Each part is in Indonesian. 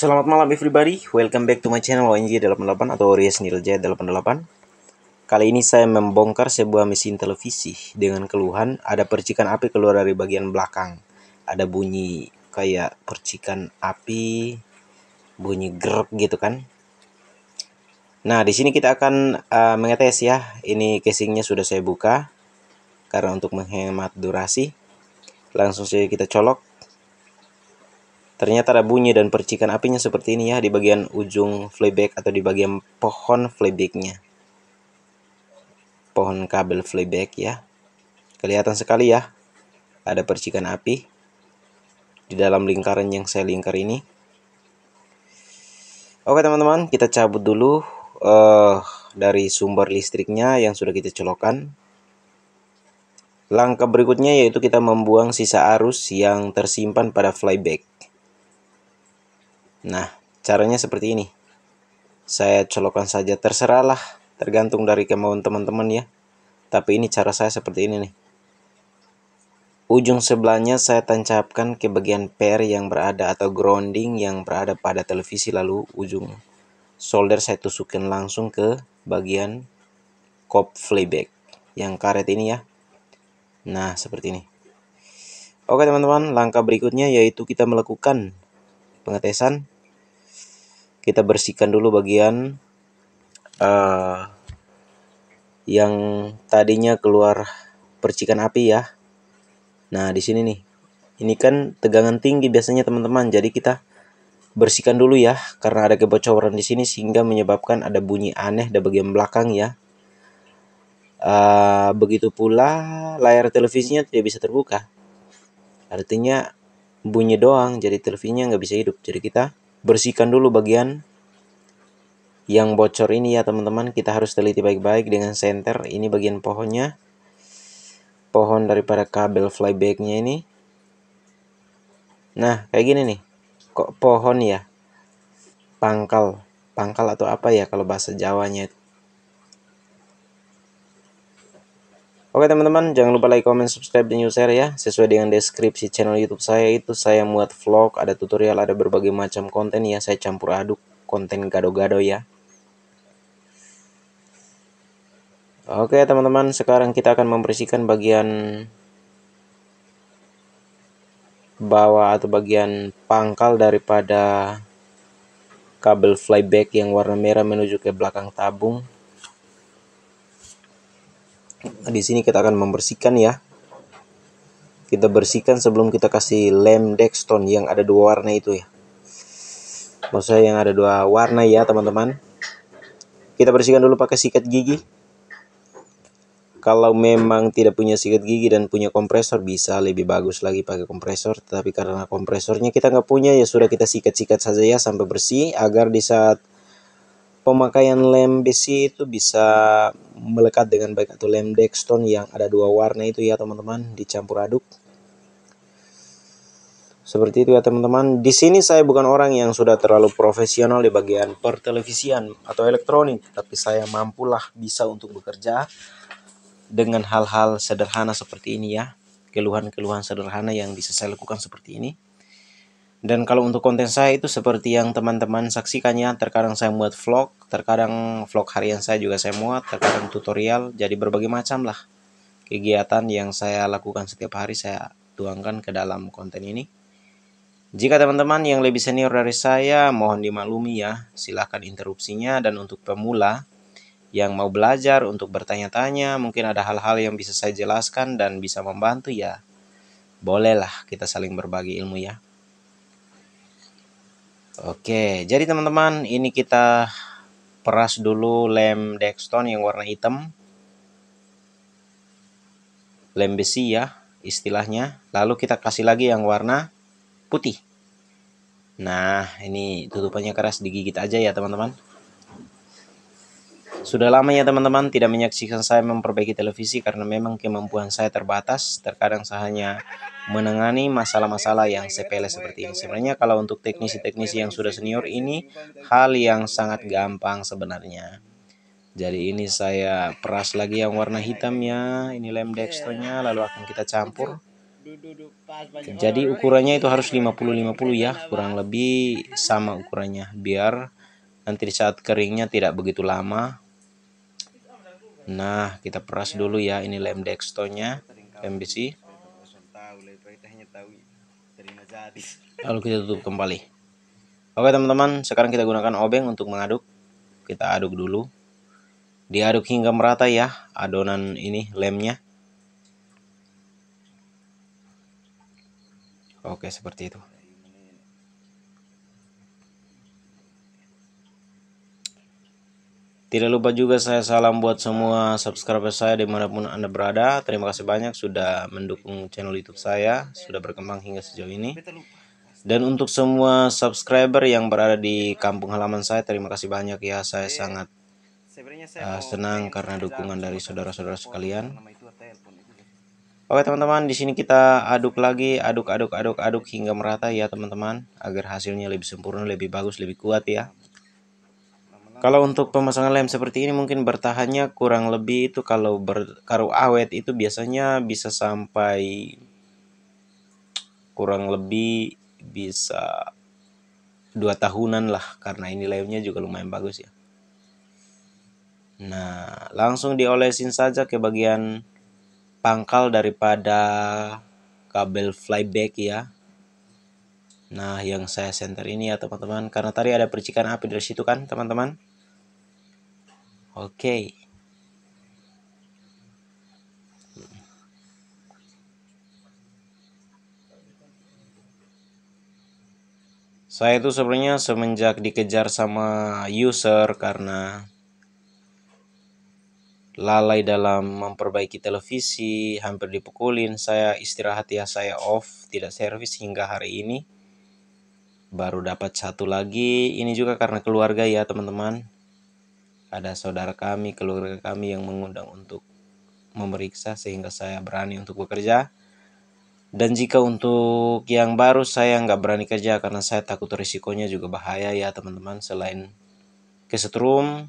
Selamat malam everybody, welcome back to my channel ONJ88 atau Ries Nirja 88. Kali ini saya membongkar sebuah mesin televisi dengan keluhan ada percikan api keluar dari bagian belakang. Ada bunyi kayak percikan api, bunyi grek gitu kan. Nah, di sini kita akan mengetes ya. Ini casingnya sudah saya buka karena untuk menghemat durasi. Langsung saja kita colok. Ternyata ada bunyi dan percikan apinya seperti ini ya di bagian ujung flyback atau di bagian pohon flybacknya. Pohon kabel flyback ya. Kelihatan sekali ya. Ada percikan api di dalam lingkaran yang saya lingkar ini. Oke teman-teman, kita cabut dulu dari sumber listriknya yang sudah kita colokkan. Langkah berikutnya yaitu kita membuang sisa arus yang tersimpan pada flyback. Nah, caranya seperti ini. Saya colokkan saja, terserahlah, tergantung dari kemauan teman-teman ya. Tapi ini cara saya seperti ini nih. Ujung sebelahnya saya tancapkan ke bagian pair yang berada atau grounding yang berada pada televisi, lalu ujung solder saya tusukkan langsung ke bagian kop flyback yang karet ini ya. Nah, seperti ini. Oke teman-teman, langkah berikutnya yaitu kita melakukan pengetesan. Kita bersihkan dulu bagian yang tadinya keluar percikan api ya. Nah, di sini nih. Ini kan tegangan tinggi biasanya teman-teman. Jadi kita bersihkan dulu ya karena ada kebocoran di sini sehingga menyebabkan ada bunyi aneh di bagian belakang ya. Begitu pula layar televisinya tidak bisa terbuka. Artinya bunyi doang, jadi televisinya nggak bisa hidup. Jadi kita bersihkan dulu bagian yang bocor ini ya teman-teman. Kita harus teliti baik-baik dengan senter. Ini bagian pohonnya, pohon daripada kabel flybacknya ini. Nah, kayak gini nih. Kok pohon ya? Pangkal atau apa ya kalau bahasa Jawanya itu. Oke teman-teman, jangan lupa like, comment, subscribe, dan share ya. Sesuai dengan deskripsi channel YouTube saya itu saya muat vlog, ada tutorial, ada berbagai macam konten ya. Saya campur aduk konten gado-gado ya. Oke teman-teman, sekarang kita akan membersihkan bagian bawah atau bagian pangkal daripada kabel flyback yang warna merah menuju ke belakang tabung. Di sini kita akan membersihkan ya. Kita bersihkan sebelum kita kasih lem Dextone yang ada dua warna itu ya. Maksudnya yang ada dua warna ya teman-teman. Kita bersihkan dulu pakai sikat gigi. Kalau memang tidak punya sikat gigi dan punya kompresor bisa lebih bagus lagi pakai kompresor. Tapi karena kompresornya kita nggak punya ya sudah kita sikat-sikat saja ya sampai bersih. Agar di saat pemakaian lem besi itu bisa melekat dengan baik atau lem Dextone yang ada dua warna itu ya teman-teman, dicampur aduk. Seperti itu ya teman-teman. Di sini saya bukan orang yang sudah terlalu profesional di bagian pertelevisian atau elektronik, tapi saya mampulah bisa untuk bekerja dengan hal-hal sederhana seperti ini ya. Keluhan-keluhan sederhana yang bisa saya lakukan seperti ini. Dan kalau untuk konten saya itu seperti yang teman-teman saksikannya, terkadang saya muat vlog, terkadang vlog harian saya juga saya muat, terkadang tutorial, jadi berbagai macam lah kegiatan yang saya lakukan setiap hari saya tuangkan ke dalam konten ini. Jika teman-teman yang lebih senior dari saya, mohon dimaklumi ya, silahkan interupsinya. Dan untuk pemula yang mau belajar untuk bertanya-tanya, mungkin ada hal-hal yang bisa saya jelaskan dan bisa membantu ya, bolehlah kita saling berbagi ilmu ya. Oke, jadi teman-teman, ini kita peras dulu lem Dextone yang warna hitam. Lem besi ya, istilahnya. Lalu kita kasih lagi yang warna putih. Nah, ini tutupannya keras, digigit aja ya teman-teman. Sudah lama ya teman-teman tidak menyaksikan saya memperbaiki televisi karena memang kemampuan saya terbatas. Terkadang saya hanya menangani masalah-masalah yang sepele seperti ini. Sebenarnya kalau untuk teknisi-teknisi yang sudah senior ini hal yang sangat gampang sebenarnya. Jadi ini saya peras lagi yang warna hitamnya, ini lem Dextone-nya, lalu akan kita campur. Jadi ukurannya itu harus 50-50 ya, kurang lebih sama ukurannya, biar nanti di saat keringnya tidak begitu lama. Nah, kita peras dulu ya, ini lem Dextonya, lem besi. Lalu kita tutup kembali. Oke teman-teman, sekarang kita gunakan obeng untuk mengaduk. Kita aduk dulu. Diaduk hingga merata ya adonan ini, lemnya. Oke, seperti itu. Tidak lupa juga saya salam buat semua subscriber saya dimanapun Anda berada. Terima kasih banyak sudah mendukung channel YouTube saya, sudah berkembang hingga sejauh ini. Dan untuk semua subscriber yang berada di kampung halaman saya, terima kasih banyak ya. Saya sangat senang karena dukungan dari saudara-saudara sekalian. Oke teman-teman, di sini kita aduk lagi, aduk hingga merata ya teman-teman, agar hasilnya lebih sempurna, lebih bagus, lebih kuat ya. Kalau untuk pemasangan lem seperti ini mungkin bertahannya kurang lebih itu kalau awet itu biasanya bisa sampai kurang lebih bisa 2 tahunan lah, karena ini lemnya juga lumayan bagus ya. Nah, langsung diolesin saja ke bagian pangkal daripada kabel flyback ya. Nah, yang saya senter ini ya teman-teman, karena tadi ada percikan api dari situ kan teman-teman. Oke. Saya itu sebenarnya semenjak dikejar sama user karena lalai dalam memperbaiki televisi, hampir dipukulin. Saya istirahat ya, saya off, tidak servis hingga hari ini. Baru dapat satu lagi, ini juga karena keluarga ya teman-teman. Ada saudara kami, keluarga kami yang mengundang untuk memeriksa sehingga saya berani untuk bekerja. Dan jika untuk yang baru saya nggak berani kerja karena saya takut risikonya juga bahaya ya teman-teman. Selain kesetrum,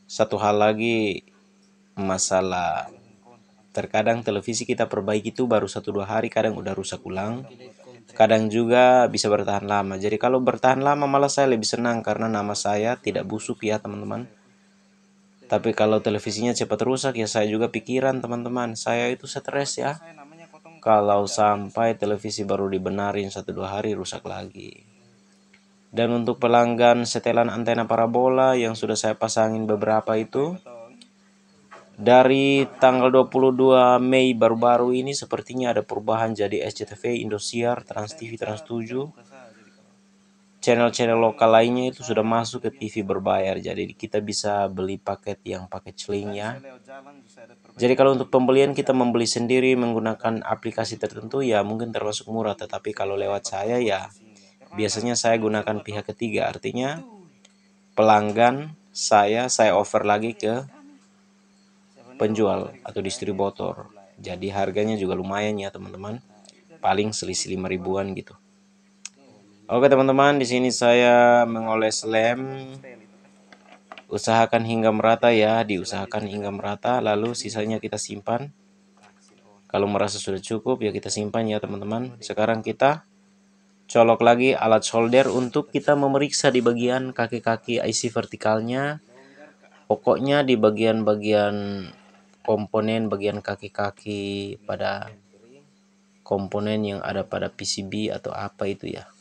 satu hal lagi masalah terkadang televisi kita perbaiki itu baru 1-2 hari, kadang udah rusak ulang, kadang juga bisa bertahan lama. Jadi kalau bertahan lama malah saya lebih senang karena nama saya tidak busuk ya teman-teman. Tapi kalau televisinya cepat rusak ya saya juga pikiran teman-teman, saya itu stres ya kalau sampai televisi baru dibenarin 1-2 hari rusak lagi. Dan untuk pelanggan setelan antena parabola yang sudah saya pasangin beberapa itu, dari tanggal 22 Mei baru-baru ini sepertinya ada perubahan jadi SCTV, Indosiar, Trans TV, Trans 7. Channel-channel lokal lainnya itu sudah masuk ke TV berbayar. Jadi kita bisa beli paket yang paket celing ya. Jadi kalau untuk pembelian kita membeli sendiri menggunakan aplikasi tertentu ya mungkin termasuk murah. Tetapi kalau lewat saya ya biasanya saya gunakan pihak ketiga. Artinya pelanggan saya offer lagi ke penjual atau distributor. Jadi harganya juga lumayan ya teman-teman. Paling selisih 5 ribuan gitu. Oke teman-teman, di sini saya mengoles lem. Usahakan hingga merata ya, diusahakan hingga merata, lalu sisanya kita simpan. Kalau merasa sudah cukup ya kita simpan ya teman-teman. Sekarang kita colok lagi alat solder untuk kita memeriksa di bagian kaki-kaki IC vertikalnya. Pokoknya di bagian-bagian komponen, bagian kaki-kaki pada komponen yang ada pada PCB atau apa itu ya.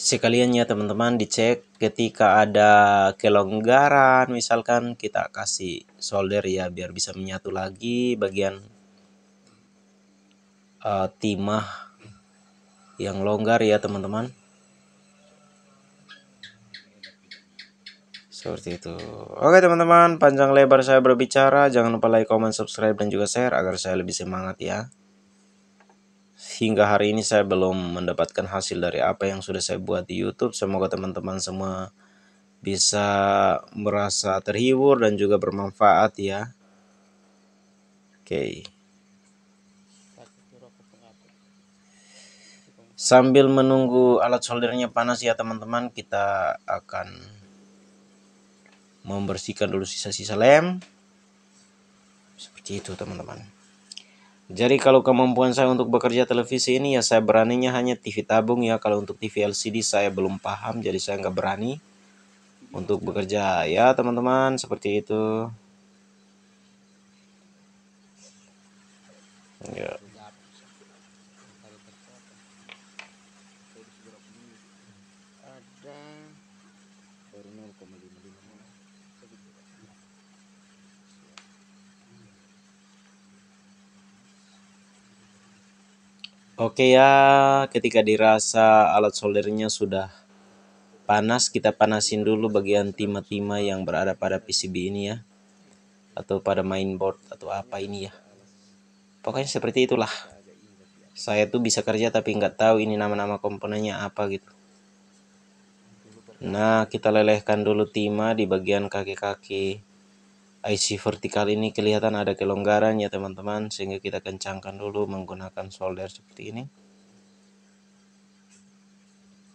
Sekalian ya teman-teman dicek ketika ada kelonggaran, misalkan kita kasih solder ya biar bisa menyatu lagi bagian timah yang longgar ya teman-teman. Seperti itu. Oke teman-teman, panjang lebar saya berbicara, jangan lupa like, comment, subscribe dan juga share agar saya lebih semangat ya. Hingga hari ini saya belum mendapatkan hasil dari apa yang sudah saya buat di YouTube. Semoga teman-teman semua bisa merasa terhibur dan juga bermanfaat ya. Oke. Sambil menunggu alat soldernya panas ya teman-teman, kita akan membersihkan dulu sisa-sisa lem. Seperti itu teman-teman. Jadi kalau kemampuan saya untuk bekerja televisi ini ya saya beraninya hanya TV tabung ya. Kalau untuk TV LCD saya belum paham, jadi saya nggak berani untuk bekerja ya teman-teman, seperti itu ya. Oke ya, ketika dirasa alat soldernya sudah panas, kita panasin dulu bagian timah-timah yang berada pada PCB ini ya, atau pada mainboard atau apa ini ya. Pokoknya seperti itulah. Saya tuh bisa kerja tapi nggak tahu ini nama-nama komponennya apa gitu. Nah, kita lelehkan dulu timah di bagian kaki-kaki IC vertikal ini, kelihatan ada kelonggaran ya teman-teman, sehingga kita kencangkan dulu menggunakan solder seperti ini.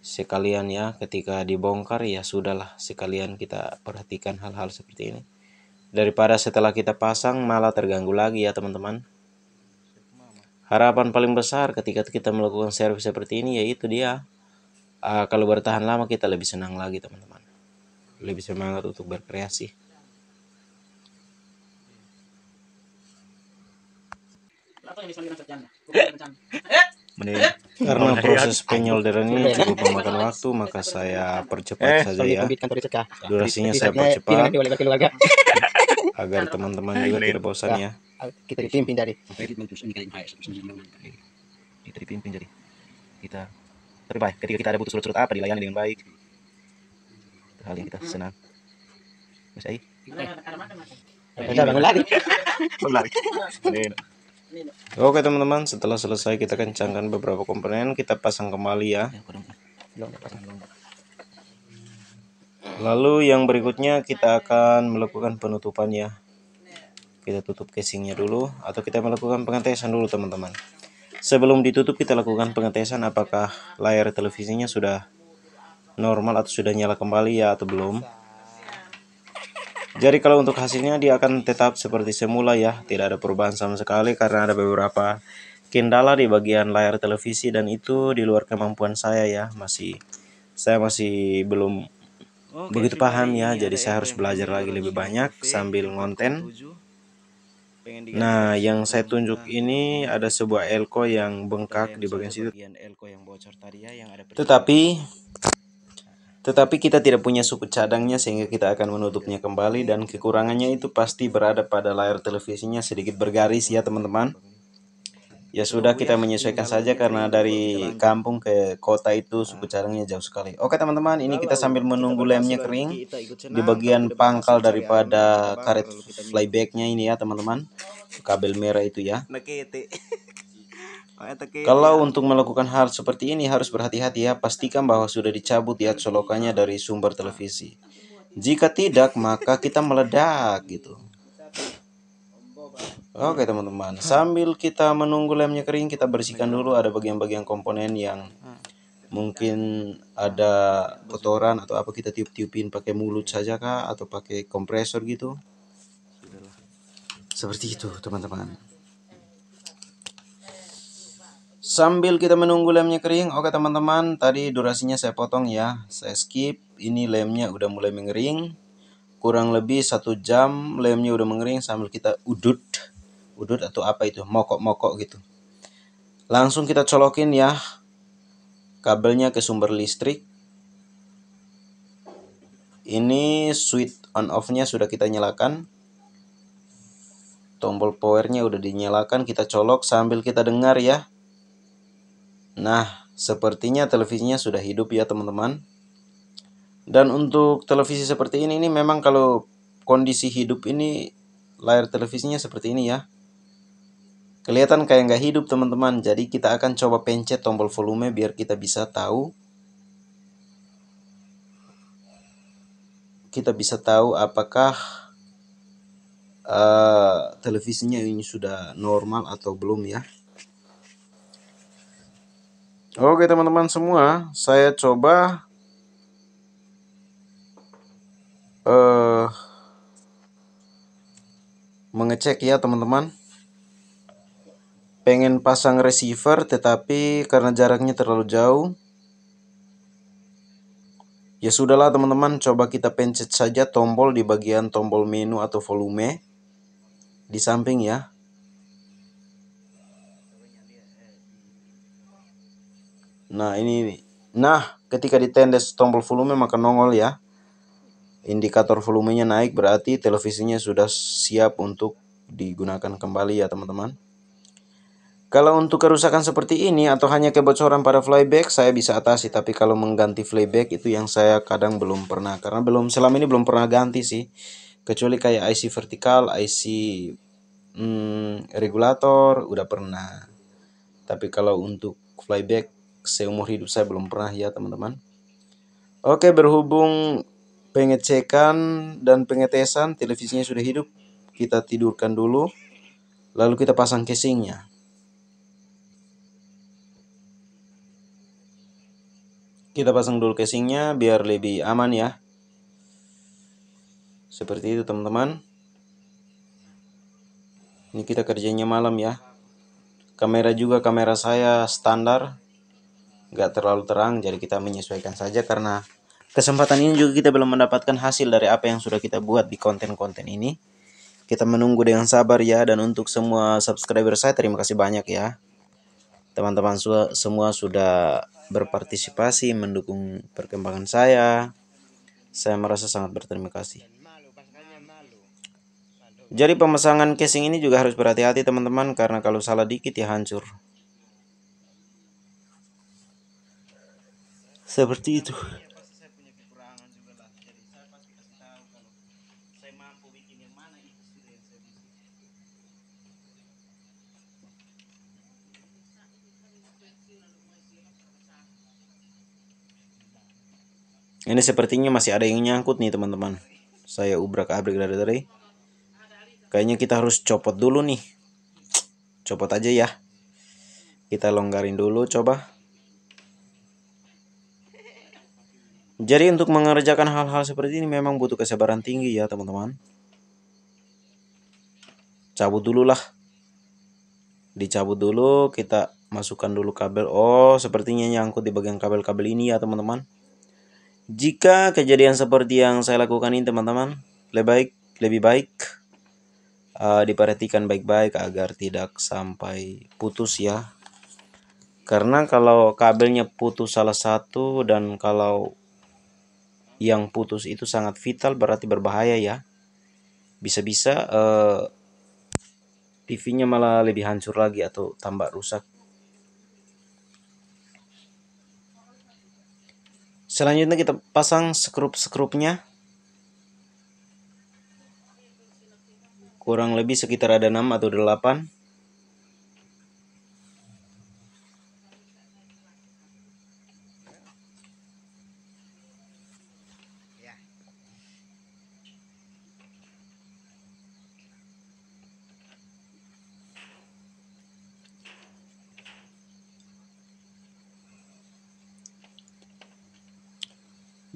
Sekalian ya, ketika dibongkar ya sudahlah, sekalian kita perhatikan hal-hal seperti ini. Daripada setelah kita pasang malah terganggu lagi ya teman-teman. Harapan paling besar ketika kita melakukan servis seperti ini yaitu dia kalau bertahan lama kita lebih senang lagi teman-teman, lebih semangat untuk berkreasi. Karena proses penyolderan ini cukup memakan waktu, maka saya percepat saja ya. Durasinya saya percepat agar teman-teman juga tidak bosan ya. Kita dipimpin jadi Kita terbaik ketika kita ada butuh surut-surut apa dilayani dengan baik. Itu hal yang kita senang. Mas Ai. bangun lagi. Oke teman-teman, setelah selesai kita kencangkan beberapa komponen, kita pasang kembali ya. Lalu yang berikutnya kita akan melakukan penutupan ya. Kita tutup casingnya dulu, atau kita melakukan pengetesan dulu teman-teman. Sebelum ditutup kita lakukan pengetesan apakah layar televisinya sudah normal atau sudah nyala kembali ya atau belum. Jadi kalau untuk hasilnya dia akan tetap seperti semula ya, tidak ada perubahan sama sekali karena ada beberapa kendala di bagian layar televisi dan itu di luar kemampuan saya ya. Saya masih belum begitu paham ya, jadi saya harus belajar lagi lebih banyak sambil ngonten. Nah, yang saya tunjuk ini ada sebuah elko yang bengkak di bagian situ. Tetapi kita tidak punya suku cadangnya sehingga kita akan menutupnya kembali, dan kekurangannya itu pasti berada pada layar televisinya sedikit bergaris ya teman-teman. Ya sudah, kita menyesuaikan saja karena dari kampung ke kota itu suku cadangnya jauh sekali. Oke teman-teman, ini kita sambil menunggu lemnya kering di bagian pangkal daripada karet flybacknya ini ya teman-teman. Kabel merah itu ya. Kalau untuk melakukan hal seperti ini harus berhati-hati ya, pastikan bahwa sudah dicabut ya colokannya dari sumber televisi. Jika tidak, maka kita meledak gitu. Oke teman-teman, sambil kita menunggu lemnya kering, kita bersihkan dulu ada bagian-bagian komponen yang mungkin ada kotoran atau apa, kita tiup-tiupin pakai mulut saja kah atau pakai kompresor gitu. Seperti itu teman-teman. Sambil kita menunggu lemnya kering, oke teman-teman, tadi durasinya saya potong ya, saya skip. Ini lemnya udah mulai mengering, kurang lebih 1 jam lemnya udah mengering sambil kita udut atau apa itu, mokok-mokok gitu. Langsung kita colokin ya kabelnya ke sumber listrik. Ini switch on off-nya sudah kita nyalakan, tombol powernya udah dinyalakan, kita colok sambil kita dengar ya. Nah, sepertinya televisinya sudah hidup ya teman-teman. Dan untuk televisi seperti ini memang kalau kondisi hidup ini layar televisinya seperti ini ya. Kelihatan kayak nggak hidup teman-teman. Jadi kita akan coba pencet tombol volume biar kita bisa tahu. Apakah televisinya ini sudah normal atau belum ya. Oke teman-teman semua, saya coba mengecek ya teman-teman. pengen pasang receiver tetapi karena jaraknya terlalu jauh, ya sudahlah teman-teman, coba kita pencet saja tombol di bagian tombol menu atau volume di samping ya. Nah ini, ketika ditendes tombol volume maka nongol ya, indikator volumenya naik, berarti televisinya sudah siap untuk digunakan kembali ya teman-teman. Kalau untuk kerusakan seperti ini atau hanya kebocoran pada flyback saya bisa atasi, tapi kalau mengganti flyback itu yang saya kadang belum pernah, karena selama ini belum pernah ganti sih, kecuali kayak IC vertikal, IC regulator udah pernah, tapi kalau untuk flyback seumur hidup saya belum pernah ya teman-teman. Oke, berhubung pengecekan dan pengetesan televisinya sudah hidup, kita tidurkan dulu, lalu kita pasang casingnya. Kita pasang dulu casingnya biar lebih aman ya. Seperti itu teman-teman. Ini kita kerjanya malam ya. Kamera juga, kamera saya standar, nggak terlalu terang, jadi kita menyesuaikan saja karena kesempatan ini juga kita belum mendapatkan hasil dari apa yang sudah kita buat di konten-konten ini. Kita menunggu dengan sabar ya, dan untuk semua subscriber saya terima kasih banyak ya. Teman-teman semua sudah berpartisipasi mendukung perkembangan saya. Saya merasa sangat berterima kasih. Jadi pemasangan casing ini juga harus berhati-hati teman-teman, karena kalau salah dikit ya hancur. Seperti itu. Ini sepertinya masih ada yang nyangkut nih teman-teman. Saya ubrak-abrik dari tadi. Kayaknya kita harus copot dulu nih. Copot aja ya. Kita longgarin dulu coba. Jadi untuk mengerjakan hal-hal seperti ini memang butuh kesabaran tinggi ya teman-teman. Cabut dulu lah. Dicabut dulu, kita masukkan dulu kabel. Oh, sepertinya nyangkut di bagian kabel-kabel ini ya teman-teman. Jika kejadian seperti yang saya lakukan ini teman-teman, lebih baik diperhatikan baik-baik agar tidak sampai putus ya. Karena kalau kabelnya putus salah satu dan kalau yang putus itu sangat vital, berarti berbahaya ya. Bisa-bisa TV-nya malah lebih hancur lagi atau tambah rusak. Selanjutnya kita pasang skrup-skrupnya. Kurang lebih sekitar ada 6 atau 8.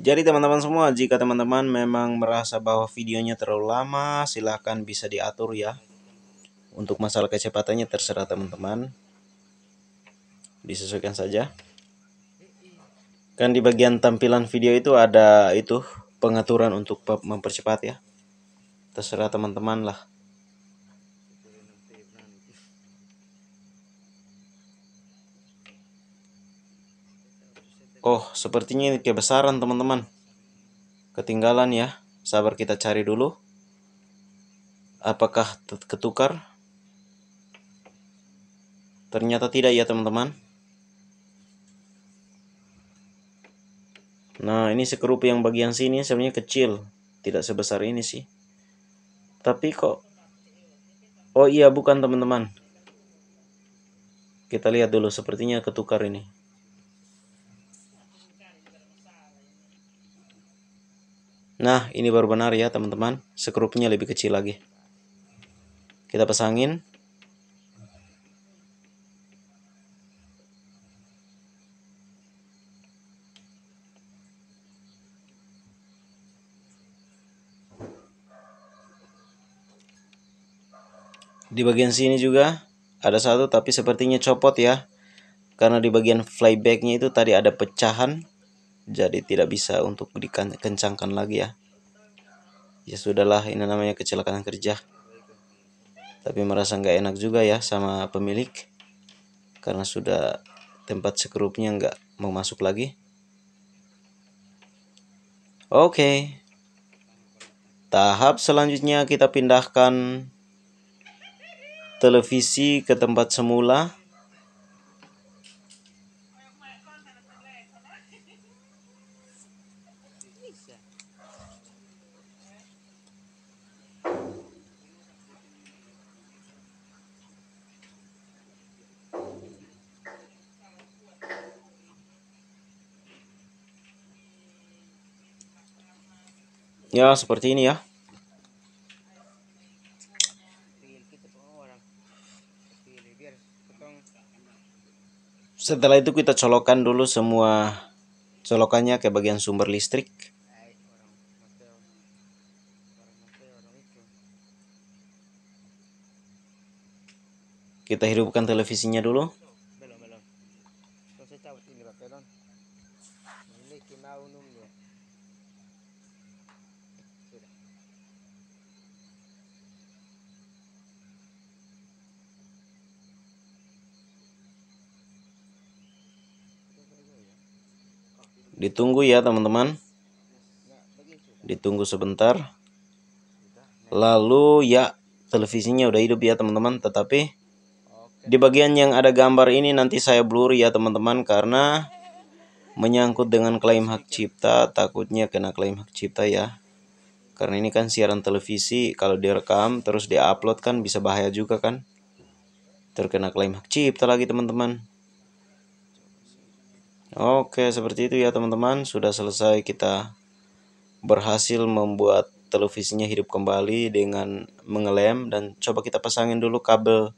Jadi teman-teman semua, jika teman-teman memang merasa bahwa videonya terlalu lama, silahkan bisa diatur ya. Untuk masalah kecepatannya terserah teman-teman, disesuaikan saja. Kan di bagian tampilan video itu ada itu pengaturan untuk mempercepat ya. Terserah teman-teman lah. Oh, sepertinya ini kebesaran teman-teman. Ketinggalan ya. Sabar, kita cari dulu. Apakah ketukar? Ternyata tidak ya teman-teman. Nah, ini skrup yang bagian sini sebenarnya kecil, tidak sebesar ini sih. Tapi kok, oh iya bukan teman-teman. Kita lihat dulu, sepertinya ketukar ini. Nah, ini baru benar ya teman-teman. Skrupnya lebih kecil lagi. Kita pasangin. Di bagian sini juga ada satu tapi sepertinya copot ya, karena di bagian flybacknya itu tadi ada pecahan, jadi tidak bisa untuk dikencangkan lagi ya. Ya sudahlah, ini namanya kecelakaan kerja. Tapi merasa nggak enak juga ya sama pemilik, karena sudah tempat skrupnya nggak mau masuk lagi. Oke, tahap selanjutnya kita pindahkan televisi ke tempat semula. Ya, seperti ini ya. Setelah itu kita colokkan dulu semua colokannya ke bagian sumber listrik. Kita hidupkan televisinya dulu. Ditunggu ya teman-teman. Ditunggu sebentar. Lalu ya, televisinya udah hidup ya teman-teman. Tetapi di bagian yang ada gambar ini nanti saya blur ya teman-teman, karena menyangkut dengan klaim hak cipta. Takutnya kena klaim hak cipta ya. Karena ini kan siaran televisi, kalau direkam terus diupload kan bisa bahaya juga kan. Terkena klaim hak cipta lagi teman-teman. Oke, seperti itu ya teman-teman. Sudah selesai, kita berhasil membuat televisinya hidup kembali dengan mengelem. Dan coba kita pasangin dulu kabel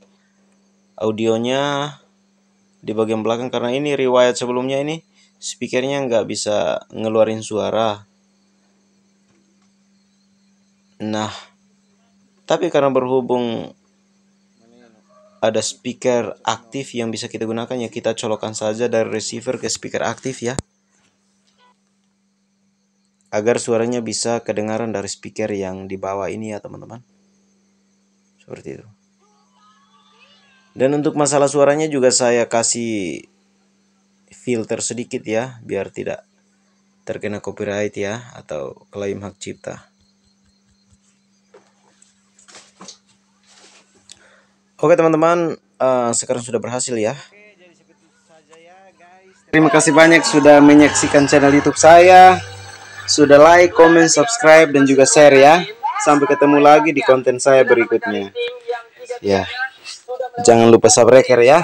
audionya di bagian belakang, karena ini riwayat sebelumnya ini speakernya nggak bisa ngeluarin suara. Nah, tapi karena berhubung ada speaker aktif yang bisa kita gunakan, ya kita colokkan saja dari receiver ke speaker aktif ya, agar suaranya bisa kedengaran dari speaker yang di bawah ini ya teman-teman. Seperti itu. Dan untuk masalah suaranya juga saya kasih filter sedikit ya, biar tidak terkena copyright ya, atau klaim hak cipta. Oke teman-teman, sekarang sudah berhasil ya. Terima kasih banyak sudah menyaksikan channel YouTube saya. Sudah like, comment, subscribe, dan juga share ya. Sampai ketemu lagi di konten saya berikutnya. Ya, jangan lupa subscribe ya.